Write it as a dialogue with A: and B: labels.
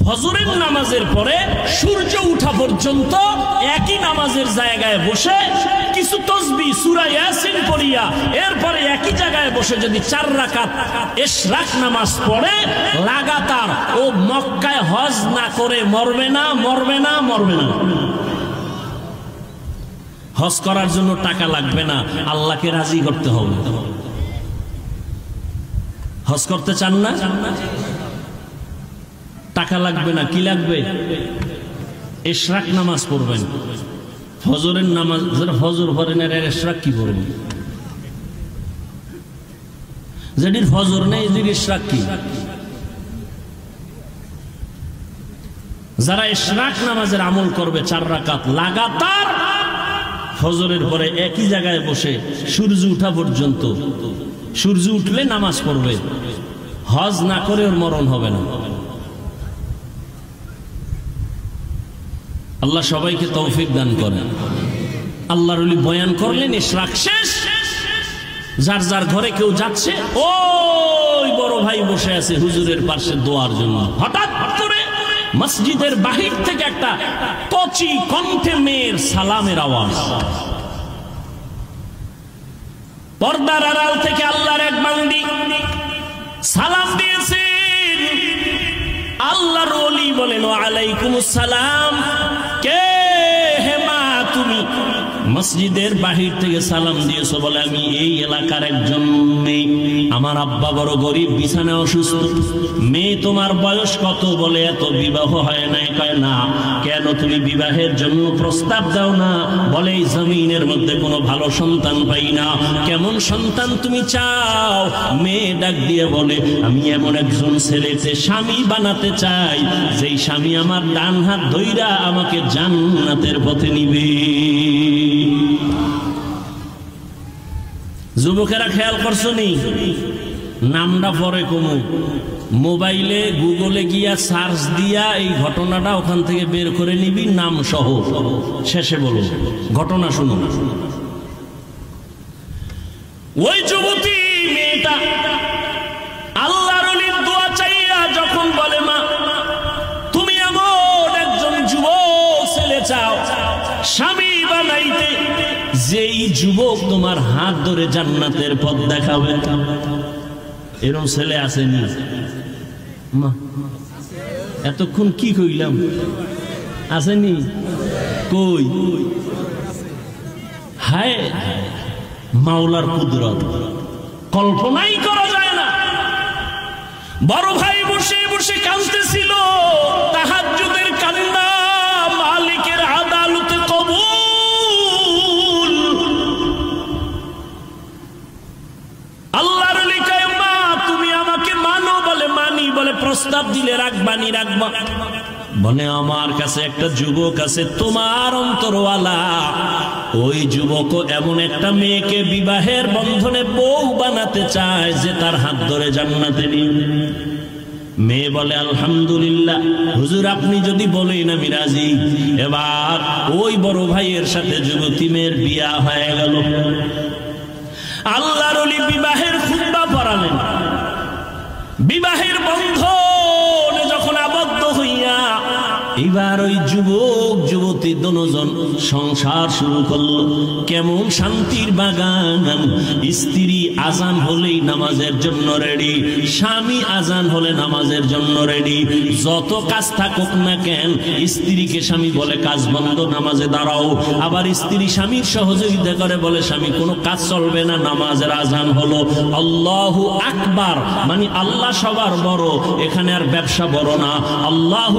A: ফজরের নামাজের পরে সূর্য ওঠা পর্যন্ত একই নামাজের জায়গায় বসে কিছু তাসবিহ সূরা ইয়াসিন পড়িয়া এরপরে একই জায়গায় বসে যদি 4 রাকাত ইশরাক নামাজ পড়ে লাগাতার, ও মক্কায় হজ না করে মরবে না, মরবে না, মরবে না। হজ করার জন্য টাকা লাগবে না, আল্লাহকে রাজি করতে হবে। হজ করতে চান না? টাকা লাগবে না, কি লাগবে? ইশরাক নামাজ পড়বেন। ফজরের নামাজ যারা ফজর পড়েন এর ইশরাক কি পড়বেন? যেটির ফজর নেই এটির ইশরাক কি? যারা ইশরাক নামাজের আমল করবে 4 রাকাত লাগাতার ফজরের পরে একই জায়গায় বসে সূর্য ওঠা পর্যন্ত, সূর্য উঠলে নামাজ পড়বে, হজ না করে ওর মরণ হবে না। আল্লাহ সবাইকে তৌফিক দান করেন। আল্লাহর ওলি বয়ান করলেন, ইশরাক শেষ, যার যার ঘরে কেউ যাচ্ছে, ওই বড় ভাই বসে আছে হুজুরের পাশে দোয়ার জন্য। হঠাৎ করে মসজিদের বাহির থেকে একটা কচি কণ্ঠে মেয়ের সালামের আওয়াজ। পর্দার আড়াল থেকে আল্লাহর এক বান্দি সালাম দিয়েছেন। আল্লাহর ওলি বলেন, ওয়ালাইকুমুস সালাম। কে হে মা তুমি? মসজিদের বাহির থেকে সালাম দিয়েছো। বলে, আমি এই এলাকার একজন মেয়ে, আমার আব্বা বড় গরিব, বিছানায় অসুস্থ। মেয়ে, তোমার বয়স কত? বলে, এত, বিবাহ হয় নাই। কয় না। কেন তুমি বিবাহের জন্য প্রস্তাব দাও না? বলে, এই জমিনের মধ্যে কোনো ভালো সন্তান পাই না, কেমন সন্তান তুমি চাও? মেয়ে ডাক দিয়ে বলে, আমি এমন একজন ছেলেকে স্বামী বানাতে চাই, যেই স্বামী আমার ডান হাত ধইরা আমাকে জান্নাতের পথে নিবে। যুবকেরা খেয়াল করছো নি? নামটা পরে কমু, মোবাইলে গুগলে গিয়া সার্চ দিয়া এই ঘটনাটা ওখান থেকে বের করে নিবি, নাম সহ। শেষে বলো ঘটনা শুনো। ওই যুবতী মেয়েটা আল্লাহর ওলির দোয়া চাইয়া যখন বলে, মা তুমি এমন একজন যুবক ছেলে চাও স্বামী বানাইতে, যেই যুবক তোমার হাত ধরে জান্নাতের পথ দেখাবে, এরকম ছেলে আসেনি? মা এতক্ষণ কি কইলাম? আসেনি? কই? হায় মাওলার কুদরত কল্পনাই করা যায় না। বড় ভাই বসে বসে কাঁদতেছিল, তাহাজ্জুদের কান্না মালিকের আদালতে কবুল। আল্লাহর ওলি কয়, মা তুমি আমাকে মানো? বলে, মানি। বলে, প্রস্তাব দিলে রাখবানি? রাখবা। বলে, আমার কাছে একটা যুবক আছে তোমার অন্তরওয়ালা, ওই যুবক এমন একটা মেয়েকে বিবাহের বন্ধনে বউ বানাতে চায় যে তার হাত ধরে জান্নাতে নিবে। মেয়ে বলে, আলহামদুলিল্লাহ হুজুর, আপনি যদি বলেন আমি রাজি। এবার ওই বড় ভাইয়ের সাথে যুবতী মেয়ের বিয়া হয়ে গেল। আল্লাহর ওলি বিবাহের খুতবা পড়ালেন। বিবাহের বন্ধনে যখন আবদ্ধ হইয়া এবার ওই যুবক যুবতী দুজন সংসার শুরু করলো। কেমন শান্তির বাগান! স্ত্রী আজান হলেই নামাজের জন্য রেডি, স্বামী আজান হলে নামাজের জন্য রেডি। যত কাজ থাকুক না কেন, স্ত্রীকে স্বামী বলে কাজ বন্ধ, নামাজে দাঁড়াও। আবার স্ত্রী স্বামীর সহযোগিতা করে, বলে স্বামী কোনো কাজ চলবে না, নামাজের আজান হলো। আল্লাহু আকবার, মানে আল্লাহ সবার বড়, এখানে আর ব্যবসা বড় না। আল্লাহু